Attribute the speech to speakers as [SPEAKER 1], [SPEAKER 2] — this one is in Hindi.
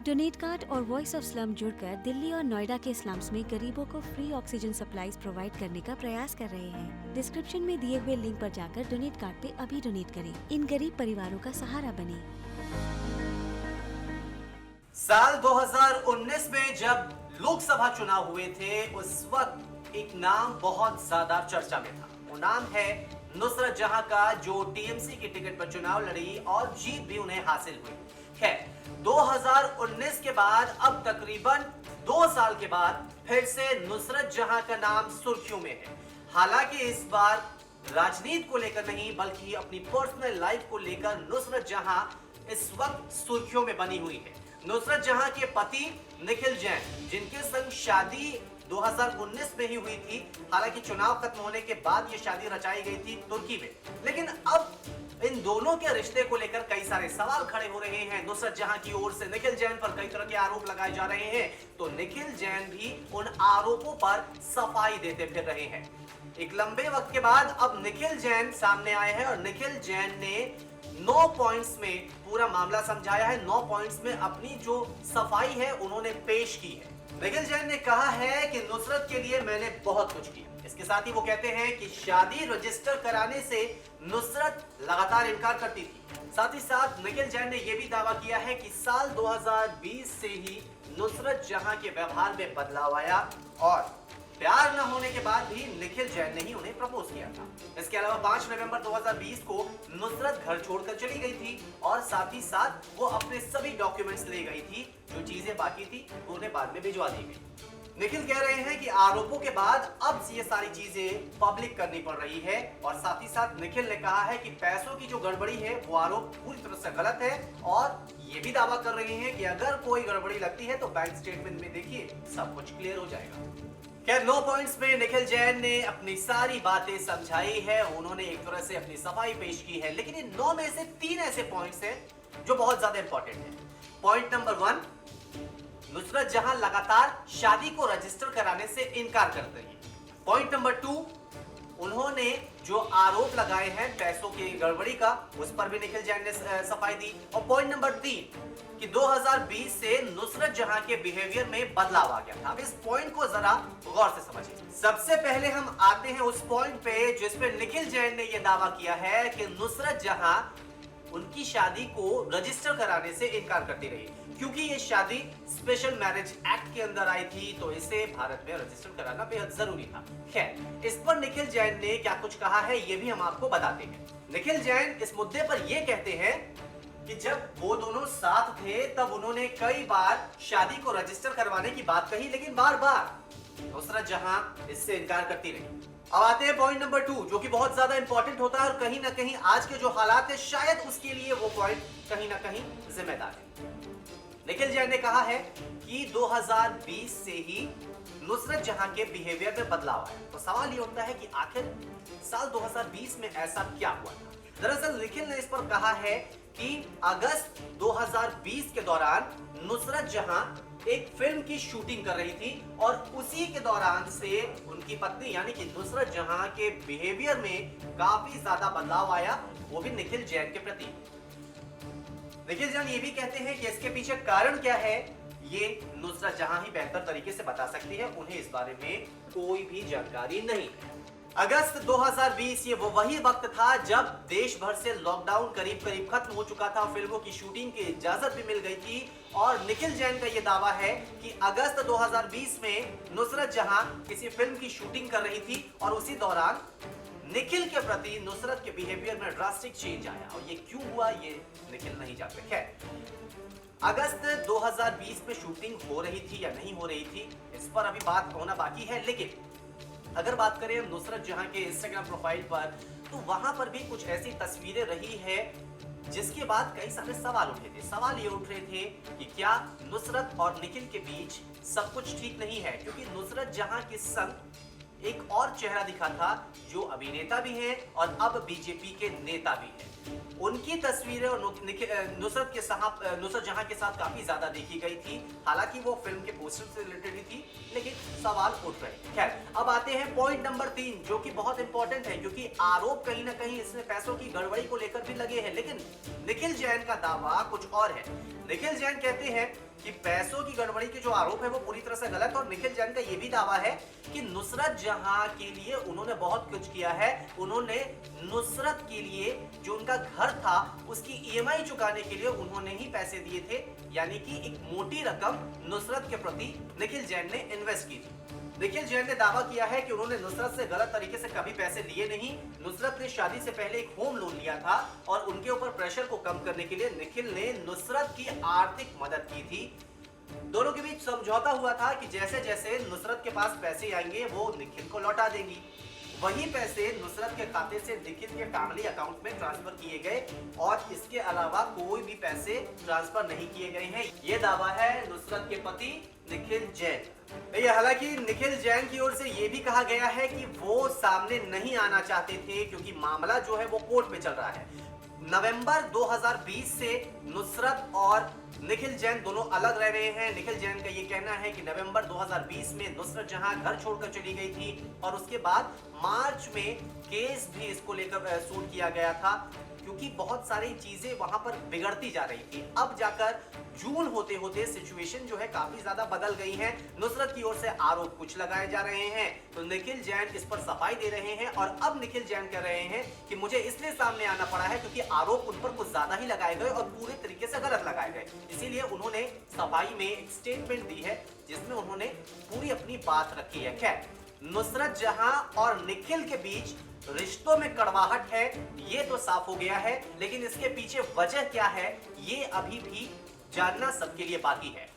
[SPEAKER 1] डोनेट कार्ड और वॉइस ऑफ स्लम जुड़कर दिल्ली और नोएडा के स्लम्स में गरीबों को फ्री ऑक्सीजन सप्लाईज प्रोवाइड करने का प्रयास कर रहे हैं। डिस्क्रिप्शन में दिए हुए लिंक पर जाकर डोनेट कार्ड पे अभी डोनेट करें। इन गरीब परिवारों का सहारा बने।
[SPEAKER 2] साल 2019 में जब लोकसभा चुनाव हुए थे, उस वक्त एक नाम बहुत ज्यादा चर्चा में था। वो नाम है नुसरत जहां का, जो टीएमसी की टिकट पर चुनाव लड़ी और जीत भी उन्हें हासिल हुई। खैर, 2019 के बाद अब तकरीबन 2 साल के बाद फिर से नुसरत जहां का नाम सुर्खियों में है। हालांकि इस बार राजनीति को लेकर नहीं, बल्कि अपनी पर्सनल लाइफ को लेकर नुसरत जहां इस वक्त सुर्खियों में बनी हुई है। नुसरत जहां के पति निखिल जैन, जिनके संग शादी 2019 में ही हुई थी। हालांकि चुनाव खत्म होने के बाद ये शादी रचाई गई थी तुर्की में, लेकिन अब इन दोनों के रिश्ते को लेकर कई सारे सवाल खड़े हो रहे हैं। नुसरत जहां की ओर से निखिल जैन पर कई तरह के आरोप लगाए जा रहे हैं, तो निखिल जैन भी उन आरोपों पर सफाई देते फिर रहे हैं। एक लंबे वक्त के बाद अब निखिल जैन सामने आए हैं और निखिल जैन ने 9 पॉइंट्स में पूरा मामला समझाया है। 9 पॉइंट्स में अपनी जो सफाई है उन्होंने पेश की है। निखिल जैन ने कहा है कि नुसरत के लिए मैंने बहुत कुछ किया। इसके साथ ही वो कहते हैं कि शादी रजिस्टर कराने से नुसरत लगातार इनकार करती थी। साथ ही साथ निखिल जैन ने यह भी दावा किया है कि साल 2020 से ही नुसरत जहां के व्यवहार में बदलाव आया और प्यार न होने के बाद भी निखिल जैन ने ही उन्हें प्रपोज किया था। इसके अलावा 5 नवंबर 2020 को नुसरत घर छोड़कर चली गई थी और साथ ही साथ वो अपने सभी डॉक्यूमेंट्स ले गई थी। जो चीजें बाकी थी वो उन्हें बाद में भिजवा दी गई। निखिल कह रहे हैं कि आरोपों के बाद अब ये सारी चीजें पब्लिक करनी पड़ रही है और साथ ही साथ निखिल ने कहा है कि पैसों की जो गड़बड़ी है वो आरोप पूरी तरह से गलत है और ये भी दावा कर रहे हैं कि अगर कोई गड़बड़ी लगती है तो बैंक स्टेटमेंट में देखिए सब कुछ क्लियर हो जाएगा। खैर, 9 पॉइंट्स में निखिल जैन ने अपनी सारी बातें समझाई है। उन्होंने एक तरह से अपनी सफाई पेश की है, लेकिन इन 9 में से 3 ऐसे पॉइंट्स हैं जो बहुत ज्यादा इंपॉर्टेंट है। पॉइंट नंबर 1, नुसरत जहां लगातार शादी को रजिस्टर कराने से इनकार कर रही है। पॉइंट नंबर 2, उन्होंने जो आरोप लगाए हैं पैसों की गड़बड़ी का, उस पर भी निखिल जैन ने सफाई दी। और पॉइंट नंबर 3 कि 2020 से नुसरत जहां के बिहेवियर में बदलाव आ गया था। अब इस पॉइंट को जरा गौर से समझिए। सबसे पहले हम आते हैं उस पॉइंट पे जिस पे निखिल जैन ने यह दावा किया है कि नुसरत जहां उनकी शादी को रजिस्टर कराने से इनकार करती रही, क्योंकि ये शादी स्पेशल मैरिज एक्ट के अंदर आई थी, तो इसे भारत में रजिस्टर कराना बेहद जरूरी था। खैर, इस पर निखिल जैन ने क्या कुछ कहा है ये भी हम आपको बताते हैं। निखिल जैन इस मुद्दे पर यह कहते हैं कि जब वो दोनों साथ थे तब उन्होंने कई बार शादी को रजिस्टर करवाने की बात कही, लेकिन बार बार नुसरत जहां इससे इनकार करती रही। अब आते हैं पॉइंट नंबर 2, जो कि बहुत ज्यादा इंपॉर्टेंट होता है और कहीं ना कहीं आज के जो हालात है शायद उसके लिए वो पॉइंट कहीं ना कहीं जिम्मेदार है। निखिल जैन ने कहा है कि 2020 से ही नुसरत जहां के बिहेवियर में बदलाव आया। तो सवाल ये उठता है कि आखिर साल 2020 में ऐसा क्या हुआ था। दरअसल निखिल ने इस पर कहा है कि अगस्त 2020 के दौरान नुसरत जहां एक फिल्म की शूटिंग कर रही थी और उसी के दौरान से उनकी पत्नी यानी कि नुसरत जहां के बिहेवियर में काफी ज्यादा बदलाव आया, वो भी निखिल जैन के प्रति। निखिल जैन ये भी कहते हैं कि इसके पीछे कारण क्या है ये नुसरत जहां ही बेहतर तरीके से बता सकती है। उन्हें इस बारे में कोई भी जानकारी नहीं है। अगस्त 2020 ये वही वक्त था जब देश भर से लॉकडाउन करीब करीब खत्म हो चुका था, फिल्मों की शूटिंग की इजाजत भी मिल गई थी और निखिल जैन का यह दावा है कि अगस्त 2020 में नुसरत जहां किसी फिल्म की शूटिंग कर रही थी और उसी दौरान निखिल के प्रति नुसरत के बिहेवियर में ड्रास्टिक चेंज आया और ये क्यों हुआ ये निखिल नहीं जानते। खैर, अगस्त 2020 में शूटिंग हो रही थी या नहीं हो रही थी इस पर अभी बात होना बाकी है, लेकिन अगर बात करें नुसरत जहां के इंस्टाग्राम प्रोफाइल पर, तो वहां पर भी कुछ ऐसी तस्वीरें रही है जिसके बाद कई सारे सवाल उठे थे। सवाल ये उठ रहे थे कि क्या नुसरत और निखिल के बीच सब कुछ ठीक नहीं है, क्योंकि नुसरत जहां के संग एक और चेहरा दिखा था जो अभिनेता भी हैं और अब बीजेपी के नेता भी हैं। उनकी तस्वीरें और नुसरत जहां के साथ काफी ज्यादा देखी गई थी। हालांकि वो फिल्म के पोस्टर से रिलेटेड ही थी, लेकिन सवाल उठ रहे। खैर, अब आते हैं पॉइंट नंबर 3, जो कि बहुत इंपॉर्टेंट है क्योंकि आरोप कहीं ना कहीं इसमें पैसों की गड़बड़ी को लेकर भी लगे हैं, लेकिन निखिल जैन का दावा कुछ और है। निखिल जैन कहते हैं कि पैसों की गड़बड़ी के जो आरोप है वो पूरी तरह से गलत। और निखिल जैन का ये भी दावा है कि नुसरत जहां के लिए उन्होंने बहुत कुछ किया है। उन्होंने नुसरत के लिए जो उनका घर था उसकी ईएमआई चुकाने के लिए उन्होंने ही पैसे दिए थे, यानी कि एक मोटी रकम नुसरत के प्रति निखिल जैन ने इन्वेस्ट की थी। निखिल जैन ने दावा किया है कि उन्होंने नुसरत से गलत तरीके से कभी पैसे लिए नहीं। नुसरत ने शादी से पहले एक होम लोन लिया था और उनके ऊपर प्रेशर को कम करने के लिए निखिल ने नुसरत की आर्थिक मदद की थी। दोनों के बीच समझौता हुआ था कि जैसे जैसे नुसरत के पास पैसे आएंगे वो निखिल को लौटा देंगी। वही पैसे नुसरत के खाते से निखिल के फैमिली अकाउंट में ट्रांसफर किए गए और इसके अलावा कोई भी पैसे ट्रांसफर नहीं किए गए हैं। ये दावा है नुसरत के पति निखिल जैन। हालांकि निखिल जैन की ओर से यह भी कहा गया है कि वो सामने नहीं आना चाहते थे क्योंकि मामला जो है वो कोर्ट में चल रहा है। नवंबर 2020 से नुसरत और निखिल जैन दोनों अलग रह रहे हैं। निखिल जैन का ये कहना है कि नवंबर 2020 में नुसरत जहां घर छोड़कर चली गई थी और उसके बाद मार्च में केस भी इसको लेकर शूट किया गया था क्योंकि बहुत सारी चीजें वहां पर बिगड़ती जा रही थी। अब जाकर जून होते होते सिचुएशन जो है काफी ज्यादा बदल गई है। नुसरत की ओर से आरोप कुछ लगाए जा रहे हैं तो निखिल जैन इस पर सफाई दे रहे हैं और अब निखिल जैन कह रहे हैं कि मुझे इसलिए सामने आना पड़ा है क्योंकि आरोप उन पर कुछ ज्यादा ही लगाए गए और पूरे तरीके से गलत लगाए गए। इसीलिए उन्होंने सफाई में एक स्टेटमेंट दी है जिसमें उन्होंने पूरी अपनी बात रखी है। खैर, नुसरत जहां और निखिल के बीच रिश्तों में कड़वाहट है ये तो साफ हो गया है, लेकिन इसके पीछे वजह क्या है ये अभी भी जानना सबके लिए बाकी है।